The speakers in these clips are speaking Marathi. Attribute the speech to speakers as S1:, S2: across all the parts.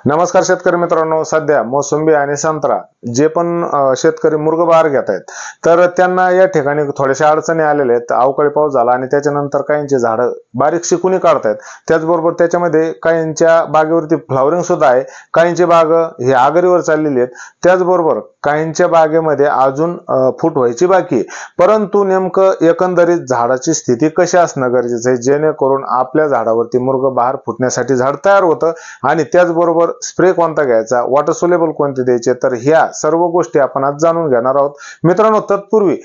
S1: नमस्कार शेतकरी मित्रांनो, सध्या मोसंबी आणि संत्रा जे पण शेतकरी मुर्ग बहार घेत आहेत तर त्यांना या ठिकाणी थोड्याशा अडचणी आलेल्या आहेत। अवकाळी पाऊस झाला आणि त्याच्यानंतर काहींची झाडं बारीकशी कुणी काढतायत, त्याचबरोबर त्याच्यामध्ये काहींच्या बागेवरती फ्लॉवरिंग सुद्धा आहे, काहींची बाग हे आगरीवर चाललेली आहेत, त्याचबरोबर काहींच्या बागेमध्ये अजून फूट व्हायची बाकी। परंतु नेमकं एकंदरीत झाडाची स्थिती कशी असणं गरजेचं आहे जेणेकरून आपल्या झाडावरती मुर्ग बहार फुटण्यासाठी झाड तयार होतं आणि त्याचबरोबर स्प्रे कोणता घ्यायचा, वॉटर सोलेबल कोणते द्यायचे, तर ह्या सर्व गोष्टी आपण आज जाणून घेणार आहोत मित्रांनो। तत्पूर्वी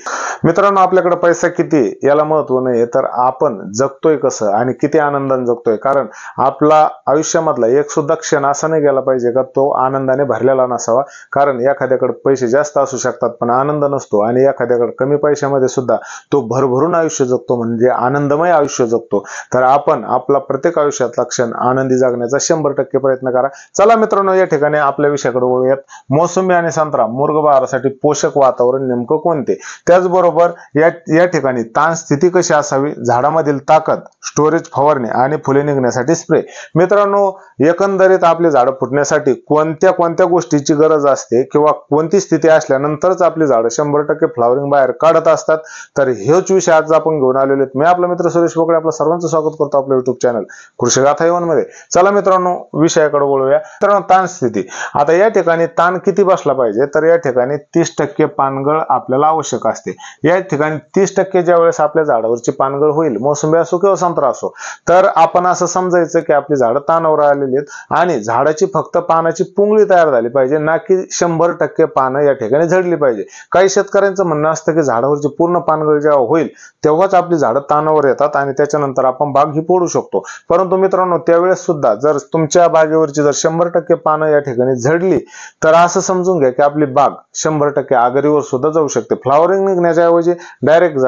S1: मित्रांनो, आपल्याकडे पैसा किती याला महत्व नाही, तर आपण जगतोय कसं आणि किती आनंदाने जगतोय, कारण आपला आयुष्यामधला एक सुद्धा क्षण असा नाही गेला पाहिजे का तो आनंदाने भरलेला नसावा। कारण एखाद्याकडे पैसे जास्त असू शकतात पण आनंद नसतो आणि एखाद्याकडे कमी पैशामध्ये सुद्धा तो भरभरून आयुष्य जगतो, म्हणजे आनंदमय आयुष्य जगतो। तर आपण आपला प्रत्येक आयुष्यातला क्षण आनंदी जगण्याचा 100% प्रयत्न करा। चला मित्रांनो, या ठिकाणी आपल्या विषयाकडे वळूयात। मोसंबी आणि संत्रा मुर्ग बहारासाठी पोषक वातावरण नेमकं कोणते, त्याचबरोबर या ठिकाणी ताण स्थिती कशी असावी, झाडामधील ताकद, स्टोरेज, फवारणी आणि फुले निघण्यासाठी स्प्रे। मित्रांनो, एकंदरीत आपले झाड फुटण्यासाठी कोणत्या गोष्टीची गरज असते किंवा कोणती स्थिती असल्यानंतरच आपली झाड 100% फ्लॉवरिंग बाहेर काढत असतात, तर हेच विषय आज आपण घेऊन आलेलो आहेत। मी आपला मित्र सुरेश बोकडे आपलं सर्वांचं स्वागत करतो आपल्या युट्यूब चॅनल कृषी गाथा वन मध्ये। चला मित्रांनो, विषयाकडे वळूया। मित्रांनो, ताण स्थिती, आता या ठिकाणी ताण किती बसला पाहिजे, तर या ठिकाणी 30% पानगळ आपल्याला आवश्यक असते। या ठिकाणी 30% ज्या वेळेस आपल्या झाडावरची पानगळ होईल, मोसंबी असो किंवा संत्रा असो, तर आपण असं समजायचं की आपली झाडं ताणावर आलेली आहेत आणि झाडाची फक्त पानाची पुंगळी तयार झाली पाहिजे, ना की 100% पानं या ठिकाणी झडली पाहिजे। काही शेतकऱ्यांचं म्हणणं असतं की झाडावरची पूर्ण पानगळ जेव्हा होईल तेव्हाच आपली झाडं ताणावर येतात आणि त्याच्यानंतर आपण बाग ही फोडू शकतो। परंतु मित्रांनो, त्यावेळेस सुद्धा जर तुमच्या बागेवरची जर 100% पानं या ठिकाणी झडली तर असं समजून घ्या की आपली बाग 100% आगरीवर सुद्धा जाऊ शकते। फ्लॉवरिंग निघण्याच्या ऐवजी डायरेक्ट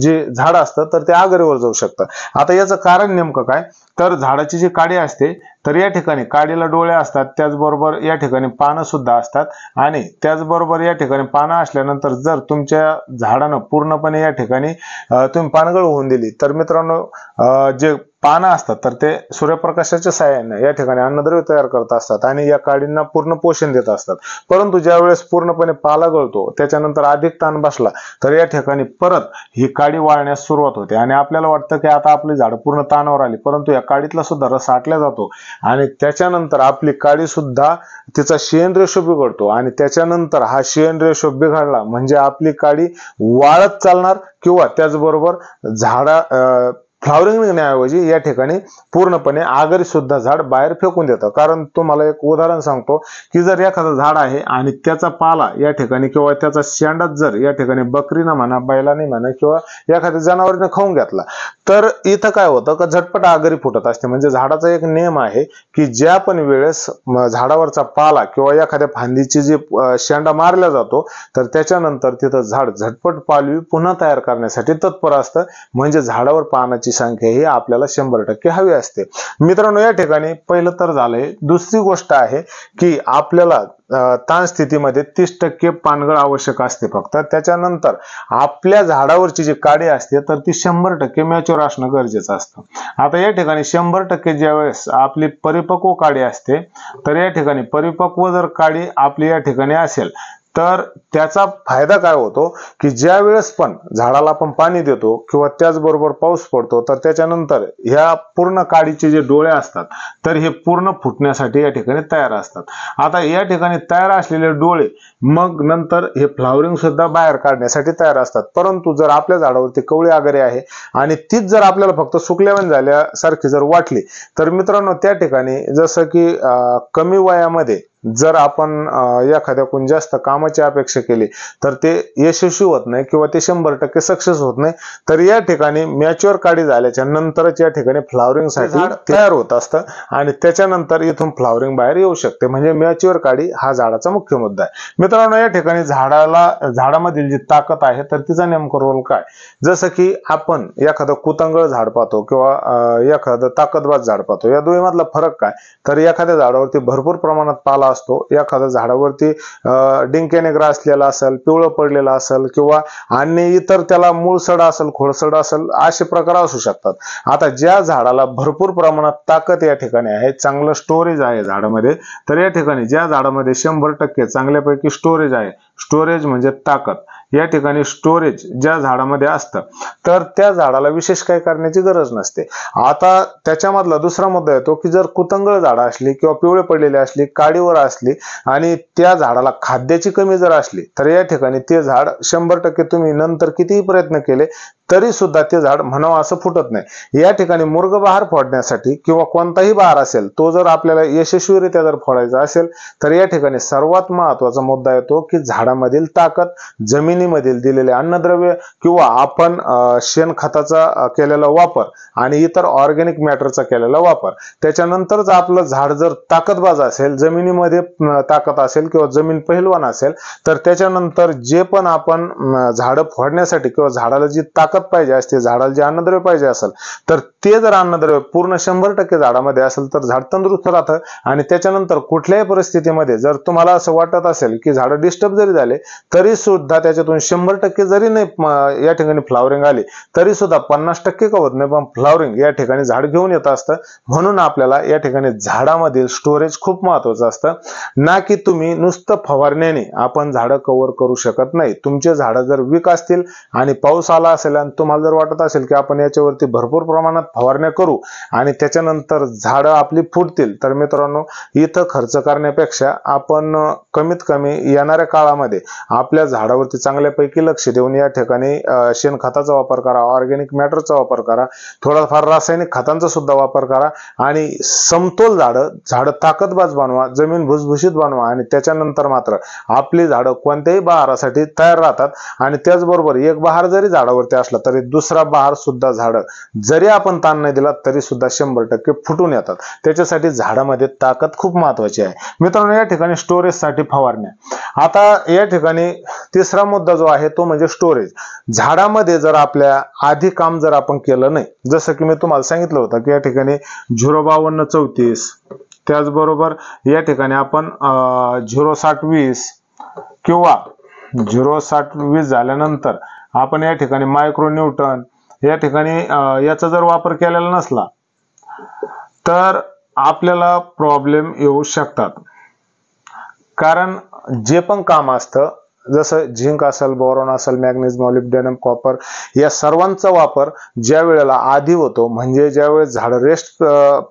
S1: जे झाड असतं तर ते आगरीवर जाऊ शकतं। आता याचं कारण नेमकं काय, तर झाडाची जी काडी असते तर या ठिकाणी काडीला डोळे असतात, त्याचबरोबर या ठिकाणी पानं सुद्धा असतात आणि त्याचबरोबर या ठिकाणी पानं असल्यानंतर जर तुमच्या झाडानं पूर्णपणे या ठिकाणी तुम्ही पानगळ होऊन दिली तर मित्रांनो, जे पानं असतात तर ते सूर्यप्रकाशाच्या साहाय्याने या ठिकाणी अन्नद्रव्य तयार करत असतात आणि या काडींना पूर्ण पोषण देत असतात। परंतु ज्या वेळेस पूर्णपणे पाला गळतो त्याच्यानंतर अधिक ताण बसला तर या ठिकाणी परत ही काडी वाळण्यास सुरुवात होते आणि आपल्याला वाटतं की आता आपली झाड पूर्ण ताणावर आली, परंतु या काडीतला सुद्धा रस आटला जातो आणि त्याच्यानंतर आपली काडी सुद्धा तिचा शेन रेशो बिघडतो आणि त्याच्यानंतर हा शेन रेशो बिघडला म्हणजे आपली काडी वाळत चालणार किंवा त्याचबरोबर फ्लॉवरिंग निघण्याऐवजी या ठिकाणी पूर्णपणे आगरी सुद्धा झाड बाहेर फेकून देतं। कारण तुम्हाला एक उदाहरण सांगतो की जर एखादं झाड आहे आणि त्याचा पाला या ठिकाणी किंवा त्याचा शेंडाच जर या ठिकाणी बकरीनं म्हणा, बैलाने म्हणा किंवा एखाद्या जनावरांनी खाऊन घेतला तर इथं काय होतं का झटपट आगरी फुटत असते। म्हणजे झाडाचा एक नियम आहे की ज्या पण वेळेस झाडावरचा पाला किंवा एखाद्या फांदीची जी शेंडा मारला जातो तर त्याच्यानंतर तिथं झाड झटपट पालवी पुन्हा तयार करण्यासाठी तत्पर असतं, म्हणजे झाडावर पानाची संख्या ही आपल्याला 100% हवी असते। मित्रांनो, या ठिकाणी पहिलं तर झालंय। दुसरी गोष्ट आहे की आपल्याला ताण स्थितीमध्ये 30% पानगळ आवश्यक असते फक्त। त्याच्यानंतर आपल्या झाडावरची जी काडी असते तर ती 100% मॅच्युअर असणं गरजेचं असतं। आता या ठिकाणी 100% ज्यावेळेस आपली परिपक्व काडी असते तर या ठिकाणी परिपक्व जर काडी आपली या ठिकाणी असेल तर त्याचा फायदा काय होतो की ज्या वेळेस पण झाडाला आपण पाणी देतो किंवा त्याचबरोबर पाऊस पडतो तर त्याच्यानंतर ह्या पूर्ण काडीचे जे डोळे असतात तर हे पूर्ण फुटण्यासाठी या ठिकाणी तयार असतात। आता या ठिकाणी तयार असलेले डोळे मग नंतर हे फ्लॉवरिंग सुद्धा बाहेर काढण्यासाठी तयार असतात। परंतु जर आपल्या झाडावरती कवळी आगरी आहे आणि तीच जर आपल्याला फक्त सुकल्यावर झाल्यासारखी जर वाटली तर मित्रांनो, त्या ठिकाणी जसं की कमी वयामध्ये जर आपण एखाद्याकडून जास्त कामाची अपेक्षा केली तर ते यशस्वी होत नाही किंवा ते 100% सक्सेस होत नाही। तर या ठिकाणी मॅच्युअर काडी झाल्याच्या नंतरच या ठिकाणी फ्लॉवरिंग साठी झाड तयार होत असतं आणि त्याच्यानंतर इथून फ्लॉवरिंग बाहेर येऊ शकते, म्हणजे मॅच्युअर काडी हा झाडाचा मुख्य मुद्दा आहे। मित्रांनो, या ठिकाणी झाडामधील जी ताकद आहे तर तिचा नेमका रोल काय, जसं की आपण एखादं कुतंगळ झाड पाहतो किंवा एखादं ताकदवाद झाड पाहतो, या दोन्हीमधला फरक काय, तर एखाद्या झाडावरती भरपूर प्रमाणात पाला असतो, एखाद्या झाडावरती डिंक्याने ग्रासलेला असेल, पिवळं पडलेलं असेल किंवा आणि इतर त्याला मूळसड असेल, खोडसड असेल, असे प्रकार असू शकतात. आता ज्या झाडाला भरपूर प्रमाणात ताकद या ठिकाणी आहे, चांगलं स्टोरेज आहे झाडामध्ये, तर या ठिकाणी ज्या झाडामध्ये 100% चांगल्यापैकी स्टोरेज आहे, स्टोरेज म्हणजे ताकद, या ठिकाणी स्टोरेज ज्या झाडामध्ये असतं तर त्या झाडाला विशेष काही करण्याची गरज नसते. आता त्याच्यामधला दुसरा मुद्दा येतो की जर कुतंगळ झाडं असली किंवा पिवळे पडलेली असली, काडीवर असली आणि त्या झाडाला खाद्याची कमी जर असली तर या ठिकाणी ते झाड 100% तुम्ही नंतर कितीही प्रयत्न केले तरी सुद्धा ते झाड म्हणावं असं फुटत नाही. या ठिकाणी मुर्ग बहार फोडण्यासाठी किंवा कोणताही बहार असेल तो जर आपल्याला यशस्वीरित्या जर फोडायचा असेल तर या ठिकाणी सर्वात महत्वाचा मुद्दा येतो की झाडामधील ताकद, जमिनीमधील दिलेले अन्नद्रव्य किंवा आपण शेणखताचा केलेला वापर आणि इतर ऑर्गॅनिक मॅटरचा केलेला वापर, त्याच्यानंतरच आपलं झाड जर ताकदबाज असेल, जमिनीमध्ये ताकद असेल किंवा जमीन पहिलवान असेल तर त्याच्यानंतर जे पण आपण झाडं फोडण्यासाठी किंवा झाडाला जी ताकद पाहिजे असते, झाडाला जे अन्नद्रव्य पाहिजे असेल तर ते जर अन्नद्रव्य पूर्ण 100% झाडामध्ये असेल तर झाड तंदुरुस्त राहतं. आणि त्याच्यानंतर कुठल्याही परिस्थितीमध्ये जर तुम्हाला असं वाटत असेल की झाड डिस्टर्ब जरी झाले तरी सुद्धा त्याच्यातून 100% जरी नाही या ठिकाणी फ्लावरिंग आली तरी सुद्धा 50% का होत नाही पण फ्लावरिंग या ठिकाणी झाड घेऊन येत असतं. म्हणून आपल्याला या ठिकाणी झाडामधील स्टोरेज खूप महत्वाचं असतं, ना की तुम्ही नुसतं फवारण्याने आपण झाडं कव्हर करू शकत नाही. तुमचे झाडं जर वीक असतील आणि पाऊस आला असेल आणि तुम्हाला जर वाटत असेल की आपण याच्यावरती भरपूर प्रमाणात फवारण्या करू आणि त्याच्यानंतर झाडं आपली फुटतील तर मित्रांनो इथं खर्च करण्यापेक्षा आपण कमीत कमी येणाऱ्या काळामध्ये आपल्या झाडावरती चांगल्यापैकी लक्ष देऊन या ठिकाणी शेणखताचा वापर करा, ऑर्गॅनिक मॅटरचा वापर करा, थोडाफार रासायनिक खतांचा सुद्धा वापर करा आणि समतोल झाडं ताकदबाज बनवा, जमीन भुसभुशीत बनवा आणि त्याच्यानंतर मात्र आपली झाडं कोणत्याही बहारासाठी तयार राहतात. आणि त्याचबरोबर एक बहार जरी झाडावरती असला तरी दुसरा बहार सुद्धा झाडं जरी आपण ताण नाही दिला तरी सुद्धा 100% फुटून येतात. त्याच्यासाठी झाडामध्ये ताकद खूप महत्वाची आहे. मित्रांनो या ठिकाणी स्टोरेज साठी फवारण्या. आता या ठिकाणी तिसरा मुद्दा जो आहे तो म्हणजे स्टोरेज. झाडामध्ये जर आपल्या आधी काम जर आपण केलं नाही, जसं की मी तुम्हाला सांगितलं होतं की या ठिकाणी 05234 त्याचबरोबर या ठिकाणी आपण 06020 किंवा 06020 झाल्यानंतर आपण या ठिकाणी मायक्रोन्यूटन या ठिकाणी याचा जर वापर केलेला नसला तर आपल्याला प्रॉब्लेम येऊ शकतात. कारण जे पण काम असतं जसं झिंक असेल, बोरॉन असेल, मॅग्नेशियम, मॉलिब्डेनम, कॉपर या सर्वांचा वापर ज्या वेळेला आधी होतो म्हणजे ज्यावेळेस झाड रेस्ट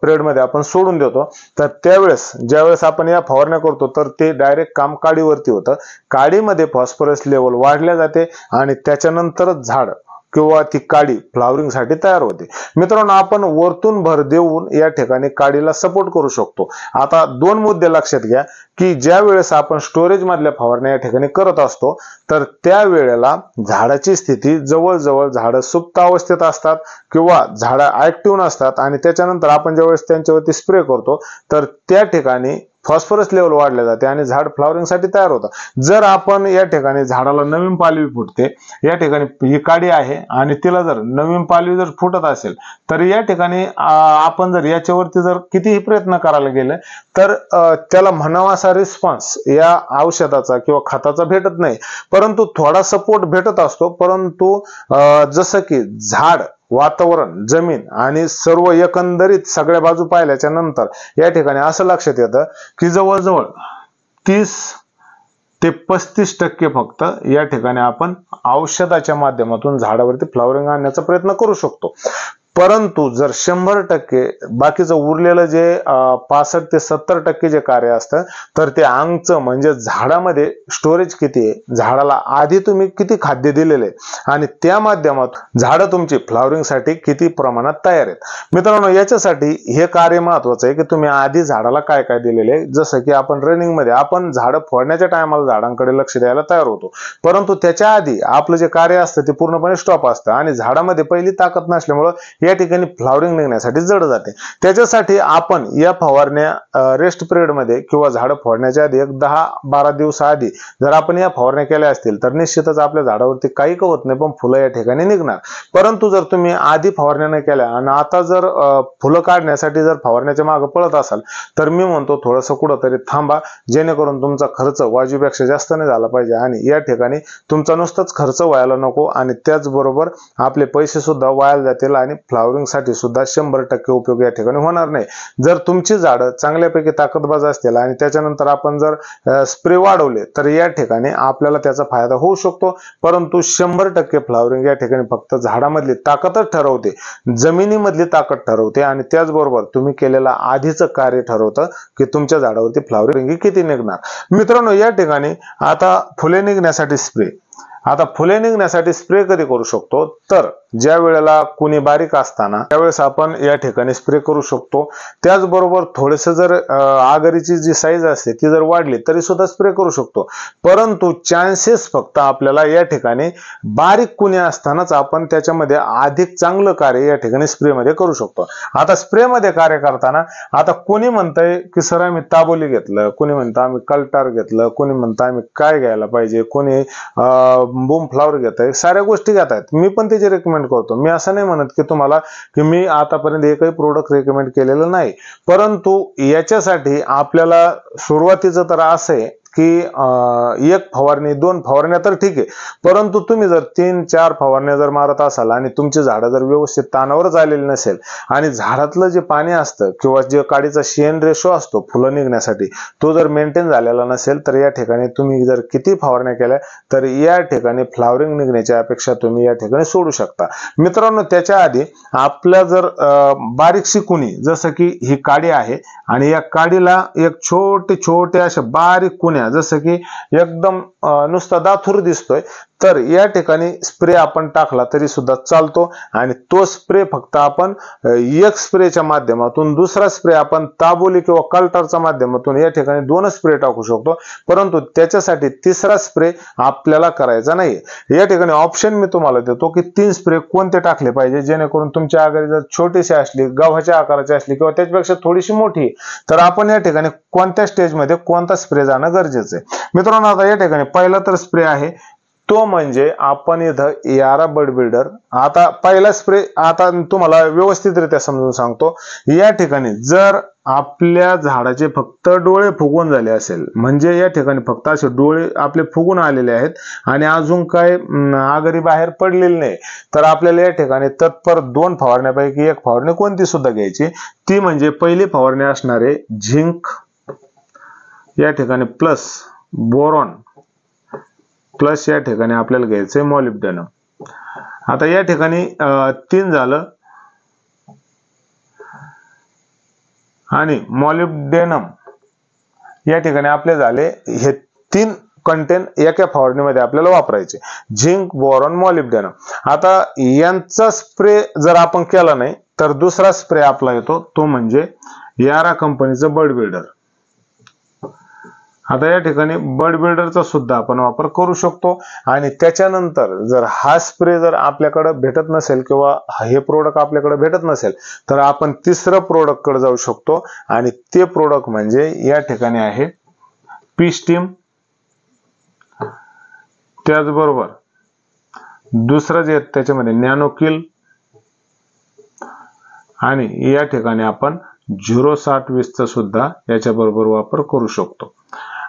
S1: पिरियड मध्ये आपण सोडून देतो तर त्यावेळेस ज्यावेळेस आपण या फवारण्या करतो तर ते डायरेक्ट काम काडीवरती होतं. काडीमध्ये फॉस्फरस लेवल वाढल्या जाते आणि त्याच्यानंतरच झाड किंवा ती काडी फ्लावरिंग साठी तयार होते. मित्रांनो आपण वरतून भर देऊन या ठिकाणी काडीला सपोर्ट करू शकतो. आता दोन मुद्दे लक्षात घ्या की ज्या वेळेस आपण स्टोरेज मधल्या फवारण्या या ठिकाणी करत असतो तर त्या वेळेला झाडाची स्थिती जवळजवळ झाडं सुप्त अवस्थेत असतात किंवा झाडं ऍक्टिव्ह नसतात आणि त्याच्यानंतर आपण ज्यावेळेस त्यांच्यावरती स्प्रे करतो तर त्या ठिकाणी फॉस्फरस लेवल वाढले जाते आणि झाड फ्लावरिंग साठी तयार होतं. जर आपण या ठिकाणी झाडाला नवीन पालवी फुटते, या ठिकाणी ही काडी आहे आणि तिला जर नवीन पालवी जर फुटत असेल तर या ठिकाणी आपण जर याच्यावरती जर कितीही प्रयत्न करायला गेले तर त्याला म्हणावा असा रिस्पॉन्स या औषधाचा किंवा खताचा भेटत नाही, परंतु थोडा सपोर्ट भेटत असतो. परंतु जसं की झाड, वातावरण, जमीन आणि सर्व एकंदरीत सगळ्या बाजू पाहिल्याच्या नंतर या ठिकाणी असं लक्षात येतं की जवळजवळ 30 ते 35% फक्त या ठिकाणी आपण औषधाच्या माध्यमातून झाडावरती फ्लावरिंग आणण्याचा प्रयत्न करू शकतो. परंतु जर 100% बाकीचं उरलेलं जे 65 ते 70% जे कार्य असतं तर ते अंगचं म्हणजे झाडामध्ये स्टोरेज किती आहे, झाडाला आधी तुम्ही किती खाद्य दिलेले आणि त्या माध्यमातून झाडं तुमची फ्लावरिंग साठी किती प्रमाणात तयार आहेत. मित्रांनो याच्यासाठी हे कार्य महत्वाचं आहे की तुम्ही आधी झाडाला काय काय दिलेले आहे. जसं की आपण रनिंग मध्ये आपण झाडं फोडण्याच्या टायमाला झाडांकडे लक्ष द्यायला तयार होतो, परंतु त्याच्या आधी आपलं जे कार्य असतं ते पूर्णपणे स्टॉप असतं आणि झाडामध्ये पहिली ताकद नसल्यामुळं या ठिकाणी फ्लॉवरिंग निघण्यासाठी जड जाते। त्याच्यासाठी आपण या फवारण्या रेस्ट पिरियड मध्ये किंवा झाड फोडण्याच्या आधी 10-12 दिवस आधी जर आपण या फवारण्या केल्या असतील तर निश्चितच आपल्या झाडावरती काही होत नाही, पण फुलं या ठिकाणी निघणार। परंतु जर तुम्ही आधी फवारण्या नाही केल्या आणि आता जर फुलं काढण्यासाठी जर फवारण्याच्या मागे पळत असाल तर मी म्हणतो थोडंसं कुठंतरी थांबा, जेणेकरून तुमचा खर्च वाजवीपेक्षा जास्त नाही झाला पाहिजे आणि या ठिकाणी तुमचा नुसताच खर्च व्हायला नको आणि त्याचबरोबर आपले पैसे सुद्धा वाया जातील आणि फ्लॉवरिंग साठी सुद्धा 100% उपयोग या ठिकाणी होणार नाही। जर तुमची झाडं चांगल्यापैकी ताकदबाज असतील आणि त्याच्यानंतर आपण जर स्प्रे वाढवले तर या ठिकाणी आपल्याला त्याचा फायदा होऊ शकतो, परंतु 100% फ्लॉवरिंग या ठिकाणी फक्त झाडामधली ताकदच ठरवते, जमिनीमधली ताकद ठरवते आणि त्याचबरोबर तुम्ही केलेला आधीचं कार्य ठरवतं की तुमच्या झाडावरती फ्लॉवरिंग किती निघणार। मित्रांनो, या ठिकाणी आता फुले निघण्यासाठी स्प्रे, आता फुले निघण्यासाठी स्प्रे कधी करू शकतो तर ज्या वेळेला कुणी बारीक असताना त्यावेळेस आपण या ठिकाणी स्प्रे करू शकतो। त्याचबरोबर थोडेसे जर आगरीची जी साईज असते ती जर वाढली तरी सुद्धा स्प्रे करू शकतो, परंतु चान्सेस फक्त आपल्याला या ठिकाणी बारीक कुणी असतानाच आपण त्याच्यामध्ये अधिक चांगलं कार्य या ठिकाणी स्प्रे मध्ये करू शकतो। आता स्प्रे मध्ये कार्य करताना आता कोणी म्हणतंय की सर आम्ही ताबोली घेतलं, कोणी म्हणतं आम्ही कल्टार घेतलं, कोणी म्हणतं आम्ही काय घ्यायला पाहिजे, कोणी बूम फ्लॉवर घेत आहे, साऱ्या गोष्टी घेत आहेत। मी पण त्याची रेकमेंड करतो, मी असं नाही म्हणत की तुम्हाला की मी आतापर्यंत एकही प्रोडक्ट रेकमेंड केलेलं नाही, परंतु याच्यासाठी आपल्याला सुरुवातीचं तर असं आहे की एक फवारणी 2 फवारण्या तर ठीक आहे, परंतु तुम्ही जर 3-4 फवारण्या जर मारत असाल आणि तुमची झाडं जर व्यवस्थित तानावरच आलेली नसेल आणि झाडातलं जे पाणी असतं किंवा जे काडीचा शेण रेशो असतो फुलं निघण्यासाठी तो जर मेंटेन झालेला नसेल तर या ठिकाणी तुम्ही जर किती फवारण्या केल्या तर या ठिकाणी फ्लॉवरिंग निघण्याची अपेक्षा तुम्ही या ठिकाणी सोडू शकता। मित्रांनो, त्याच्या आधी आपल्या जर बारीकशी कुणी, जसं की ही काडी आहे आणि या काडीला एक छोटे अशा बारीक कुण्या जसं की एकदम नुसता दाथूर दिसतोय तर या ठिकाणी स्प्रे आपण टाकला तरी सुद्धा चालतो आणि तो स्प्रे फक्त आपण एक स्प्रेच्या माध्यमातून, दुसरा स्प्रे आपण ताबोली किंवा कल्टारच्या माध्यमातून या ठिकाणी 2 स्प्रे टाकू शकतो, परंतु त्याच्यासाठी तिसरा स्प्रे आपल्याला करायचा नाही। या ठिकाणी ऑप्शन मी तुम्हाला देतो की 3 स्प्रे कोणते टाकले पाहिजे, जेणेकरून तुमच्या आगरी जर छोटीशी असली, गव्हाच्या आकाराची असली किंवा त्याच्यापेक्षा थोडीशी मोठी तर आपण या ठिकाणी कोणत्या स्टेजमध्ये कोणता स्प्रे जाणं गरजेचं आहे। मित्रांनो, आता या ठिकाणी पहिला तर स्प्रे आहे तो म्हणजे आपण इथं यारा बड बिल्डर, आता पहिला स्प्रे आता तुम्हाला व्यवस्थितरित्या समजून सांगतो। या ठिकाणी जर आपल्या झाडाचे फक्त डोळे फुगून झाले असेल, म्हणजे या ठिकाणी फक्त असे डोळे आपले फुगून आलेले आहेत आणि अजून काय आगरी बाहेर पडलेली नाही, तर आपल्याला या ठिकाणी तत्पर 2 फवारण्यापैकी एक फवारणी कोणती सुद्धा घ्यायची, ती म्हणजे पहिली फवारणी असणारे झिंक या ठिकाणी प्लस बोरॉन प्लस या ठिकाणी आपल्याला घ्यायचंय मॉलिब्डेनम। आता या ठिकाणी 3 झालं आणि मॉलिब्डेनम या ठिकाणी आपले झाले, हे 3 कंटेंट एका फवारणीमध्ये आपल्याला वापरायचे, झिंक, बोरॉन, मॉलिब्डेनम। आता यांचा स्प्रे जर आपण केला नाही तर दुसरा स्प्रे आपला येतो तो म्हणजे यारा कंपनीचं बड बिल्डर। आता या ठिकाणी बड बिल्डरचा सुद्धा आपण वापर करू शकतो आणि त्याच्यानंतर जर हा स्प्रे जर आपल्याकडे भेटत नसेल किंवा हे प्रोडक्ट आपल्याकडे भेटत नसेल तर आपण तिसरं प्रोडक्ट कडे जाऊ शकतो आणि ते प्रोडक्ट म्हणजे या ठिकाणी आहे पी स्टीम, त्याचबरोबर दुसरं जे त्याच्यामध्ये नॅनो किल आणि या ठिकाणी आपण 0-60-20 चा सुद्धा याच्या बरोबर वापर करू शकतो।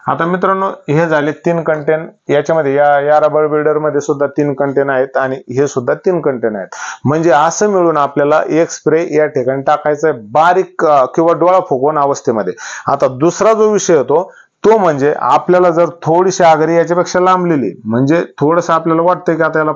S1: आता मित्रांनो, हे झाले 3 कंटेन, याच्यामध्ये यारा बड बिल्डर मध्ये सुद्धा 3 कंटेन आहेत आणि हे सुद्धा 3 कंटेन आहेत, म्हणजे असं मिळून आपल्याला एक स्प्रे या ठिकाणी टाकायचा आहे बारीक किंवा डोळा फुगवून अवस्थेमध्ये। आता दुसरा जो विषय होतो तो म्हणजे आपल्याला जर थोडीशी आगरी याच्यापेक्षा लांबलेली, म्हणजे थोडंसं आपल्याला वाटतंय की आता याला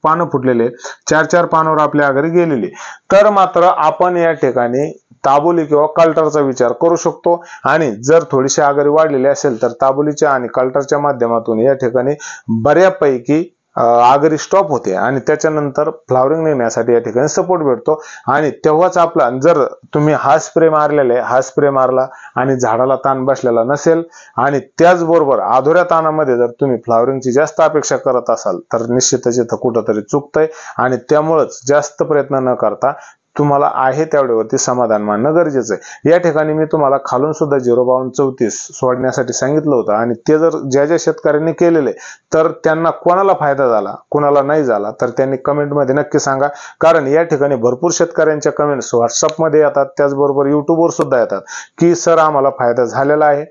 S1: पानं फुटलेले, 4-4 पानावर आपली आगरी गेलेली, तर मात्र आपण या ठिकाणी ताबोली किंवा कल्टरचा विचार करू शकतो आणि जर थोडीशी आगरी वाढलेली असेल तर ताबोलीच्या आणि कल्टरच्या माध्यमातून या ठिकाणी बऱ्यापैकी आगरी स्टॉप होते आणि त्याच्यानंतर फ्लॉवरिंग निघण्यासाठी या ठिकाणी सपोर्ट भेटतो आणि तेव्हाच आपला, जर तुम्ही हा स्प्रे मारलेला आहे, हा स्प्रे मारला आणि झाडाला ताण बसलेला नसेल आणि त्याचबरोबर अधुऱ्या ताणामध्ये जर तुम्ही फ्लॉवरिंगची जास्त अपेक्षा करत असाल तर निश्चितच इथं कुठंतरी चुकतंय आणि त्यामुळेच जास्त प्रयत्न न करता तुम्हाला आहे तेवढ्यावरती समाधान मानणं गरजेचं आहे। या ठिकाणी मी तुम्हाला खालून सुद्धा 05234 सोडण्यासाठी सांगितलं होतं आणि ते जर ज्या शेतकऱ्यांनी केलेले तर त्यांना कोणाला फायदा झाला कोणाला नाही झाला तर त्यांनी कमेंटमध्ये नक्की सांगा। कारण या ठिकाणी भरपूर शेतकऱ्यांच्या कमेंट्स व्हॉट्सअपमध्ये येतात, त्याचबरोबर युट्यूबवर सुद्धा येतात की सर आम्हाला फायदा झालेला आहे,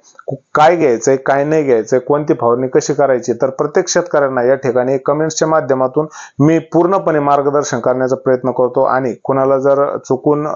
S1: काय घ्यायचंय काय नाही घ्यायचंय, कोणती फवारणी कशी करायची। तर प्रत्येक शेतकऱ्यांना या ठिकाणी कमेंट्सच्या माध्यमातून मी पूर्णपणे मार्गदर्शन करण्याचा प्रयत्न करतो आणि कुणाला जर चुकून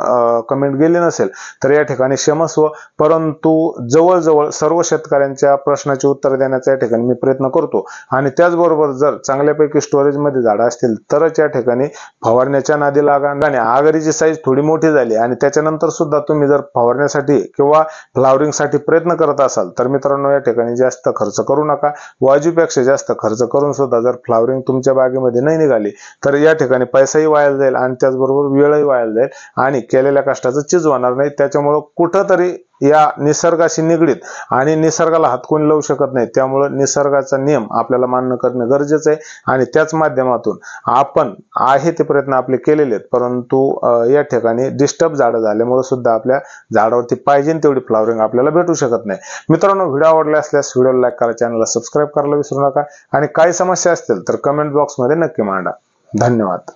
S1: कमेंट गेली नसेल तर या ठिकाणी क्षमस्व, परंतु जवळजवळ सर्व शेतकऱ्यांच्या प्रश्नाचे उत्तर देण्याचा या ठिकाणी मी प्रयत्न करतो। आणि त्याचबरोबर जर चांगल्यापैकी स्टोरेज मध्ये झाडं असतील तरच या ठिकाणी फवारण्याच्या नादी लागा। आणि आगरीची साईज थोडी मोठी झाली आणि त्याच्यानंतर सुद्धा तुम्ही जर फवारण्यासाठी किंवा फ्लावरिंग साठी प्रयत्न करत असाल तर मित्रांनो या ठिकाणी जास्त खर्च करू नका। वाजूपेक्षा जास्त खर्च करून सुद्धा जर फ्लावरिंग तुमच्या बागेमध्ये नाही निघाली तर या ठिकाणी पैसाही वाया जाईल आणि त्याचबरोबर वेळही वाया जाईल आणि केलेल्या कष्टाचं चीज होणार नाही। त्याच्यामुळे कुठंतरी या निसर्गाशी निगडीत आणि निसर्गाला हातकून लावू शकत नाही, त्यामुळे निसर्गाचा नियम आपल्याला मान्य करणे गरजेचं आहे। आणि त्याच माध्यमातून आपण आहे ते प्रयत्न आपले केलेले आहेत, परंतु या ठिकाणी डिस्टर्ब झाडं झाल्यामुळे सुद्धा आपल्या झाडावरती पाहिजे तेवढी फ्लावरिंग आपल्याला भेटू शकत नाही। मित्रांनो व्हिडिओ आवडला असल्यास व्हिडिओला लाईक करा, चॅनलला सबस्क्राईब करायला विसरू नका आणि काही समस्या असतील तर कमेंट बॉक्समध्ये नक्की मांडा। धन्यवाद।